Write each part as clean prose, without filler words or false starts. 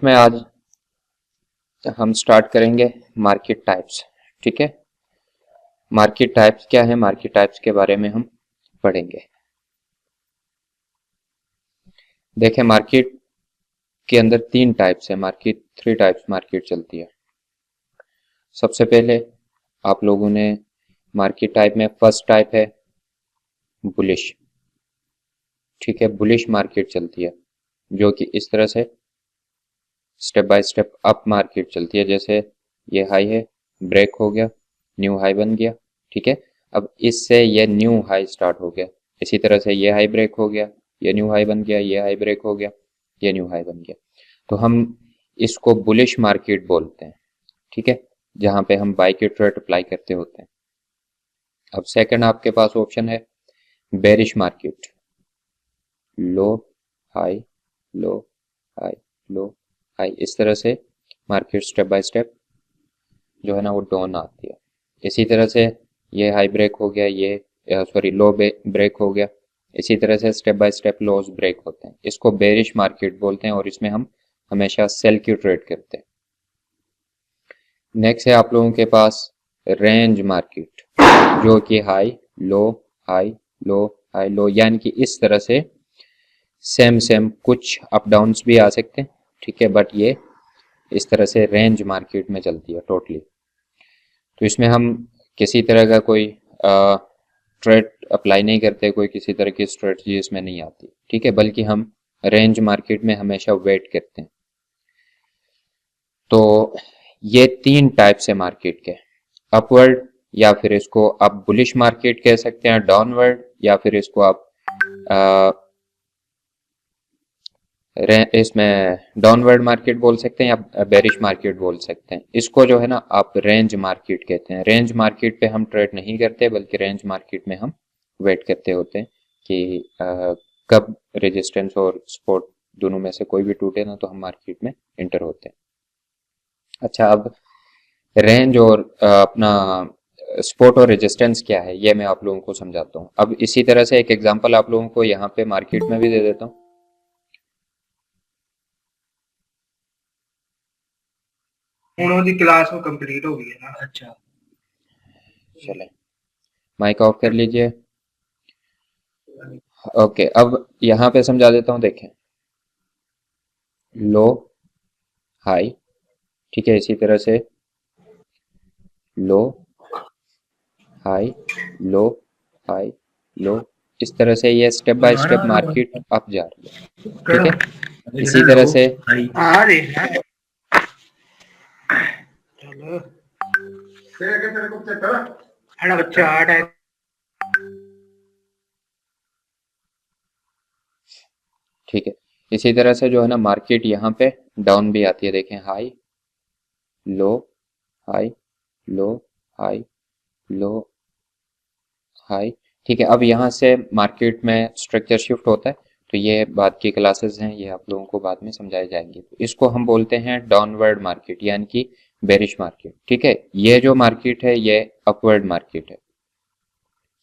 में आज हम स्टार्ट करेंगे मार्केट टाइप्स। ठीक है, मार्केट टाइप्स क्या है, मार्केट टाइप्स के बारे में हम पढ़ेंगे। देखें, मार्केट के अंदर तीन टाइप्स है, मार्केट थ्री टाइप्स मार्केट चलती है। सबसे पहले आप लोगों ने मार्केट टाइप में फर्स्ट टाइप है बुलिश। ठीक है, बुलिश मार्केट चलती है जो कि इस तरह से step by step up market चलती है। जैसे ये हाई है, ब्रेक हो गया, न्यू हाई बन गया। ठीक है, अब इससे ये न्यू हाई स्टार्ट हो गया। इसी तरह से ये हाई ब्रेक हो गया, ये न्यू हाई बन गया, ये हाई ब्रेक हो गया, ये न्यू हाई बन गया। तो हम इसको बुलिश मार्केट बोलते हैं। ठीक है, जहां पे हम बाय के ट्रेड अप्लाई करते होते हैं। अब सेकंड आपके पास ऑप्शन है bearish market, low high low high low high, इस तरह से मार्केट स्टेप बाय स्टेप जो है ना वो डाउन आती है। इसी तरह से ये हाई ब्रेक हो गया, ये सॉरी लो ब्रेक हो गया। इसी तरह से step by step loss break होते हैं। इसको बेरिश मार्केट बोलते हैं और इसमें हम हमेशा सेल की ट्रेड करते हैं। नेक्स्ट है आप लोगों के पास रेंज मार्केट, जो कि हाई लो हाई लो, यानी कि इस तरह से सेम कुछ अप डाउन्स भी आ सकते हैं। ठीक है, बट ये इस तरह से रेंज मार्केट में चलती है टोटली। तो इसमें हम किसी तरह का कोई ट्रेड अप्लाई नहीं करते, कोई किसी तरह की स्ट्रेटजी इसमें नहीं आती। ठीक है, बल्कि हम रेंज मार्केट में हमेशा वेट करते हैं। तो ये तीन टाइप्स है मार्केट के, अपवर्ड या फिर इसको आप बुलिश मार्केट कह सकते हैं, डाउनवर्ड या फिर इसको आप इसमें डाउनवर्ड मार्केट बोल सकते हैं या बेरिश मार्केट बोल सकते हैं। इसको जो है ना आप रेंज मार्केट कहते हैं। रेंज मार्केट पे हम ट्रेड नहीं करते, बल्कि रेंज मार्केट में हम वेट करते होते हैं कि कब रेजिस्टेंस और सपोर्ट दोनों में से कोई भी टूटे ना तो हम मार्केट में एंटर होते हैं। अच्छा, अब रेंज और अपना सपोर्ट और रेजिस्टेंस क्या है ये मैं आप लोगों को समझाता हूँ। अब इसी तरह से एक एग्जांपल आप लोगों को यहाँ पे मार्केट में भी दे देता हूँ। उन्होंने क्लास में कंप्लीट हो गई है ना। अच्छा, चले माइक ऑफ कर लीजिए। ओके, अब यहाँ पे समझा देता हूँ। देखें, लो हाई, ठीक है, इसी तरह से लो हाई लो हाई लो, इस तरह से ये step by step market up जा रही है। ठीक है, इसी तरह से ठीक है, इसी तरह से जो है ना मार्केट यहाँ पे डाउन भी आती है। देखें, high low high low high low high. ठीक है, अब यहाँ से मार्केट में स्ट्रक्चर शिफ्ट होता है। तो ये बाद की क्लासेस हैं, ये आप लोगों को बाद में समझाए जाएंगे। तो इसको हम बोलते हैं डाउनवर्ड मार्केट, यानी कि बेरिश मार्केट। ठीक है, ये जो मार्केट है ये अपवर्ड मार्केट है।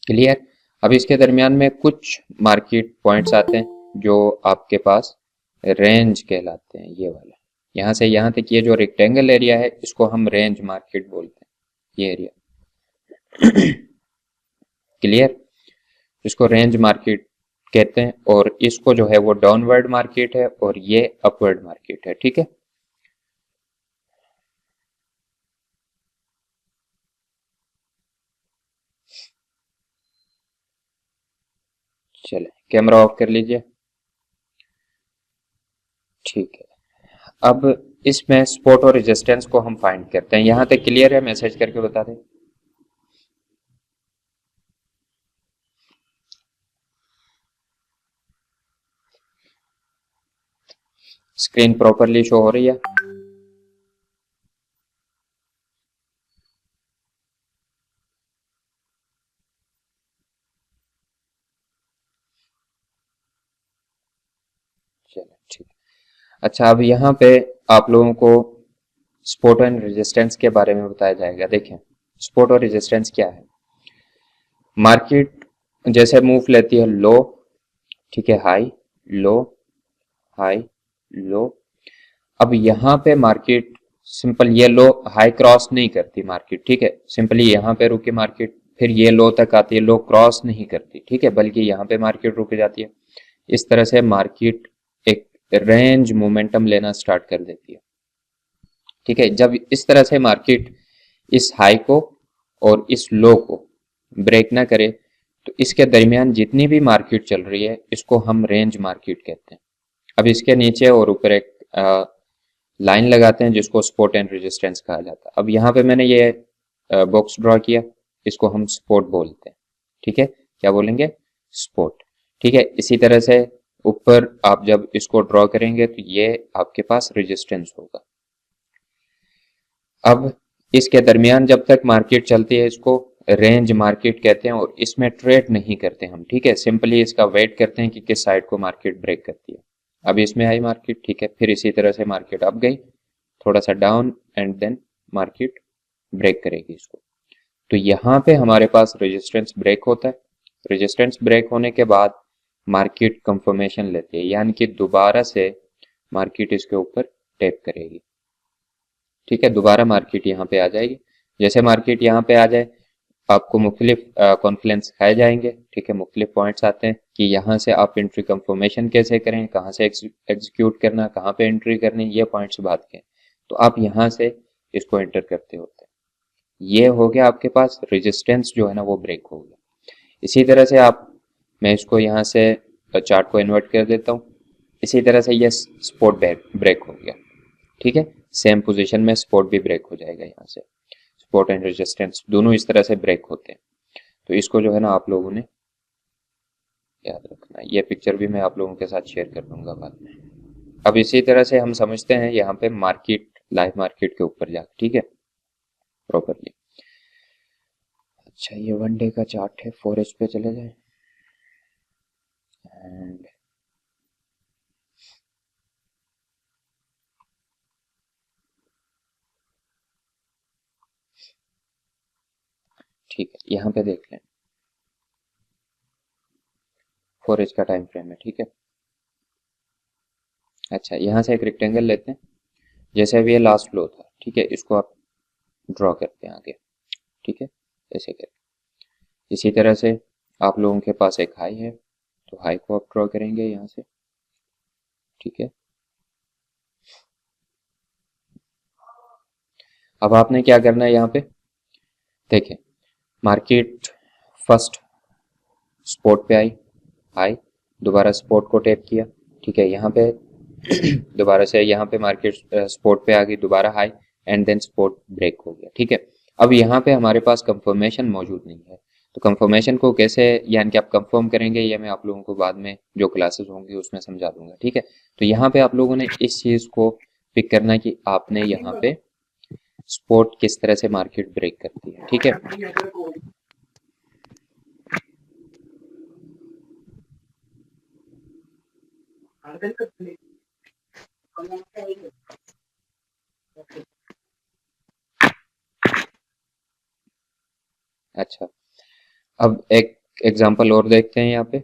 क्लियर। अब इसके दरमियान में कुछ मार्केट पॉइंट्स आते हैं जो आपके पास रेंज कहलाते हैं। ये वाला यहाँ से यहाँ तक ये जो रेक्टेंगल एरिया है इसको हम रेंज मार्केट बोलते हैं, ये एरिया। क्लियर, इसको रेंज मार्केट कहते हैं और इसको जो है वो डाउनवर्ड मार्केट है और ये अपवर्ड मार्केट है। ठीक है, चले कैमरा ऑफ कर लीजिए। ठीक है, अब इसमें सपोर्ट और रेजिस्टेंस को हम फाइंड करते हैं। यहां तक क्लियर है? मैसेज करके बता दें। स्क्रीन प्रॉपरली शो हो रही है? चलो ठीक। अच्छा, अब यहाँ पे आप लोगों को सपोर्ट एंड रेजिस्टेंस के बारे में बताया जाएगा। देखें, सपोर्ट और रेजिस्टेंस क्या है। मार्केट जैसे मूव लेती है लो, ठीक है, हाई लो हाई लो, अब यहाँ पे मार्केट सिंपल ये लो हाई क्रॉस नहीं करती मार्केट, ठीक है, सिंपली यहाँ पे रुकी मार्केट, फिर ये लो तक आती है, लो क्रॉस नहीं करती, ठीक है, बल्कि यहाँ पे मार्केट रुक जाती है। इस तरह से मार्केट एक रेंज मोमेंटम लेना स्टार्ट कर देती है, ठीक है। जब इस तरह से मार्केट इस हाई को और इस लो को ब्रेक ना करे तो इसके दरमियान जितनी भी मार्केट चल रही है इसको हम रेंज मार्केट कहते हैं। अब इसके नीचे और ऊपर एक लाइन लगाते हैं जिसको सपोर्ट एंड रेजिस्टेंस कहा जाता है। अब यहाँ पे मैंने ये बॉक्स ड्रॉ किया, इसको हम सपोर्ट बोलते हैं, ठीक है, क्या बोलेंगे, सपोर्ट, ठीक है। इसी तरह से ऊपर आप जब इसको ड्रॉ करेंगे तो ये आपके पास रेजिस्टेंस होगा। अब इसके दरमियान जब तक मार्केट चलती है इसको रेंज मार्केट कहते हैं और इसमें ट्रेड नहीं करते हम, ठीक है, सिंपली इसका वेट करते हैं कि किस साइड को मार्केट ब्रेक करती है। अब इसमें आई मार्केट, ठीक है, फिर इसी तरह से मार्केट अप गई, थोड़ा सा down and then market break करेगी इसको। तो यहाँ पे हमारे पास रेजिस्टेंस ब्रेक होता है, रेजिस्टेंस ब्रेक होने के बाद मार्केट कंफर्मेशन लेती है, यानी कि दोबारा से मार्केट इसके ऊपर टैप करेगी, ठीक है, दोबारा मार्केट यहाँ पे आ जाएगी। जैसे मार्केट यहाँ पे आ जाए आपको मुख्तलिफ कॉन्फ्लेंस खाए जाएंगे, ठीक है, मुख्तलिफ पॉइंट्स आते हैं कि यहाँ से आप एंट्री कंफर्मेशन कैसे करें, कहाँ से एग्जीक्यूट करना, कहाँ पे एंट्री करनी, ये पॉइंट्स बात के, तो आप यहाँ से इसको एंटर करते होते हैं। ये हो गया आपके पास रेजिस्टेंस जो है ना वो ब्रेक हो गया। इसी तरह से मैं इसको यहाँ से चार्ट को इन्वर्ट कर देता हूँ, इसी तरह से ये सपोर्ट ब्रेक हो गया, ठीक है, सेम पोजीशन में सपोर्ट भी ब्रेक हो जाएगा, यहाँ से सपोर्ट एंड रेजिस्टेंस दोनों इस तरह से ब्रेक होते हैं। तो इसको जो है ना आप लोगों ने याद रखना, ये पिक्चर भी मैं आप लोगों के साथ शेयर कर दूंगा बाद में। अब इसी तरह से हम समझते हैं यहाँ पे मार्केट लाइव मार्केट के ऊपर जाकर, ठीक है, प्रॉपरली। अच्छा ये वन डे का चार्ट है, 4H पे चले जाए एंड ठीक है, यहाँ पे देख लें 4H का टाइम फ्रेम है, ठीक है। अच्छा यहाँ से एक रेक्टेंगल लेते हैं, जैसे अभी ये लास्ट फ्लो था, ठीक है, इसको आप ड्रॉ करते हैं आगे, ठीक है, ऐसे करके। इसी तरह से आप लोगों के पास एक हाई है, तो हाई को आप ड्रॉ करेंगे यहाँ से, ठीक है। अब आपने क्या करना है यहाँ पे, देखें मार्केट फर्स्ट सपोर्ट पे आई, हाई, दोबारा सपोर्ट को टैप किया, ठीक है, यहाँ पे दोबारा से यहाँ पे मार्केट सपोर्ट पे आ गई, दोबारा high and then support break हो गया, ठीक है। अब यहाँ पे हमारे पास कंफर्मेशन मौजूद नहीं है, तो कंफर्मेशन को कैसे यानी कि आप कंफर्म करेंगे ये मैं आप लोगों को बाद में जो क्लासेस होंगी उसमें समझा दूंगा, ठीक है। तो यहाँ पे आप लोगों ने इस चीज को पिक करना कि आपने यहाँ पे सपोर्ट किस तरह से मार्केट ब्रेक करती है, ठीक है। अच्छा अब एक एग्जांपल और देखते हैं यहाँ पे,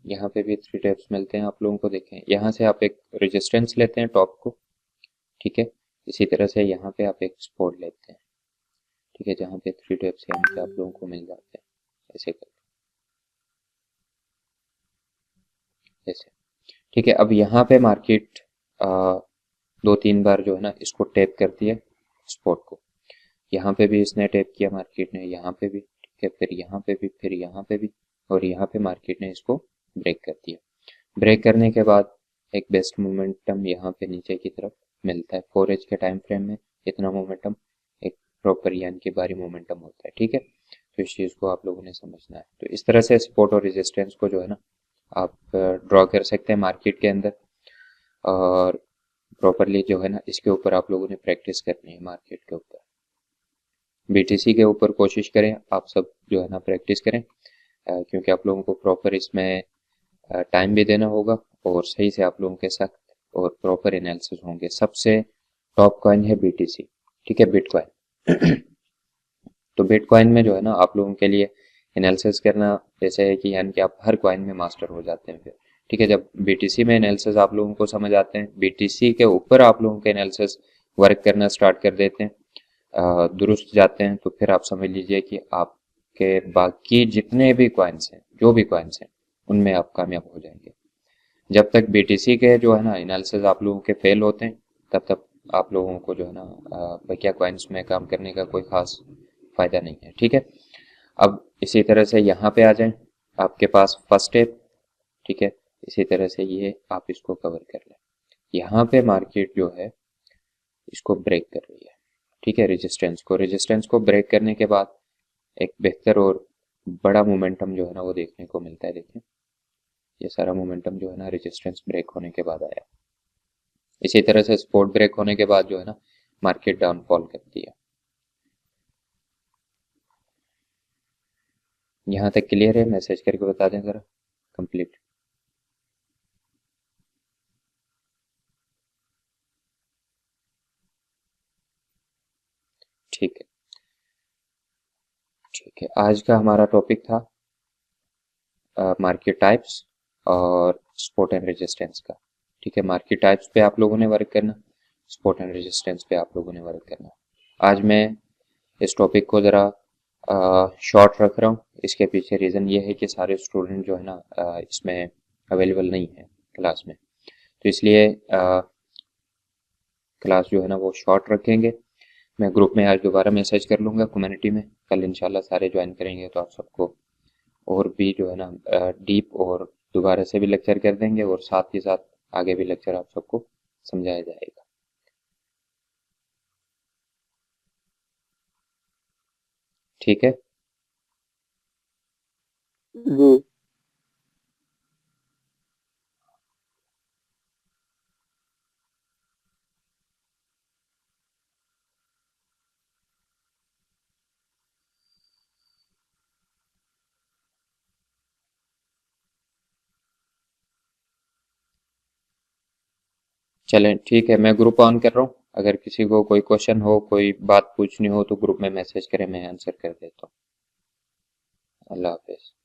यहाँ पे भी 3 टेप्स मिलते हैं आप लोगों को, देखें यहाँ से आप एक रेजिस्टेंस लेते हैं टॉप को, ठीक है, इसी तरह से यहाँ पे आप एक सपोर्ट लेते हैं, ठीक है, जहाँ पे 3 टेप्स यहाँ पे आप लोगों को मिल जाते हैं, ऐसे करके, ऐसे, ठीक है। अब यहाँ पे मार्केट 2-3 बार जो है ना इसको टैप करती है सपोर्ट को, यहाँ पे भी इसने टैप किया मार्केट ने, यहाँ पे भी, ठीक है, फिर यहाँ पे भी, फिर यहाँ पे भी, और यहाँ पे मार्केट ने इसको ब्रेक कर दिया। ब्रेक करने के बाद एक बेस्ट मोमेंटम यहाँ पे नीचे की तरफ मिलता है, 4H के टाइम फ्रेम में इतना मोमेंटम एक प्रॉपर यानी कि भारी मोमेंटम होता है, ठीक है। तो इस चीज़ को आप लोगों ने समझना है। तो इस तरह से सपोर्ट और रेजिस्टेंस को जो है ना आप ड्रॉ कर सकते हैं मार्केट के अंदर, और प्रॉपरली जो है ना इसके ऊपर आप लोगों ने प्रैक्टिस करनी है मार्केट के ऊपर, BTC के ऊपर कोशिश करें आप सब जो है ना प्रैक्टिस करें, क्योंकि आप लोगों को प्रॉपर इसमें टाइम भी देना होगा और सही से आप लोगों के साथ और प्रॉपर एनालिसिस होंगे। सबसे टॉप कॉइन है BTC, ठीक है, बिटकॉइन तो बिटकॉइन में जो है ना आप लोगों के लिए एनालिसिस करना जैसे है कि यानी कि आप हर कॉइन में मास्टर हो जाते हैं फिर, ठीक है। जब बीटीसी में एनालिसिस आप लोगों को समझ आते हैं, बीटीसी के ऊपर आप लोगों के एनालिसिस वर्क करना स्टार्ट कर देते हैं, दुरुस्त जाते हैं, तो फिर आप समझ लीजिए कि आपके बाकी जितने भी कॉइन्स हैं, जो भी कॉइन्स हैं, उनमें आप कामयाब हो जाएंगे। जब तक बीटीसी के जो है ना एनालिसिस आप लोगों के फेल होते हैं, तब तक आप लोगों को जो है ना बकिया कॉइन्स में काम करने का कोई खास फायदा नहीं है, ठीक है। अब इसी तरह से यहाँ पे आ जाएं, आपके पास फर्स्ट स्टेप, ठीक है। इसी तरह से ये आप इसको कवर कर लें। यहाँ पे मार्केट जो है इसको ब्रेक कर रही है, ठीक है। रेजिस्टेंस को ब्रेक करने के बाद एक बेहतर और बड़ा मोमेंटम जो है ना वो देखने को मिलता है। देखिए ये सारा मोमेंटम जो है ना रेजिस्टेंस ब्रेक होने के बाद आया। इसी तरह से सपोर्ट ब्रेक होने के बाद जो है ना मार्केट डाउनफॉल करती है। यहाँ तक क्लियर है? मैसेज करके बता दें जरा कंप्लीट। ठीक है, ठीक है। आज का हमारा टॉपिक था मार्केट टाइप्स और सपोर्ट एंड रेजिस्टेंस का, ठीक है। मार्केट टाइप्स पे आप लोगों ने वर्क करना, सपोर्ट एंड रेजिस्टेंस पे आप लोगों ने वर्क करना। आज मैं इस टॉपिक को ज़रा शॉर्ट रख रहा हूँ। इसके पीछे रीज़न ये है कि सारे स्टूडेंट जो है ना इसमें अवेलेबल नहीं है क्लास में, तो इसलिए क्लास जो है ना वो शॉर्ट रखेंगे। मैं ग्रुप में आज दोबारा मैसेज कर लूँगा कम्युनिटी में, कल इंशाल्लाह सारे ज्वाइन करेंगे तो आप सबको और भी जो है ना डीप और दोबारा से भी लेक्चर कर देंगे और साथ ही साथ आगे भी लेक्चर आप सबको समझाया जाएगा। ठीक है, जी। चलें ठीक है, मैं ग्रुप ऑन कर रहा हूँ। अगर किसी को कोई क्वेश्चन हो, कोई बात पूछनी हो तो ग्रुप में मैसेज करें, मैं आंसर कर देता हूँ। अल्लाह हाफिज़।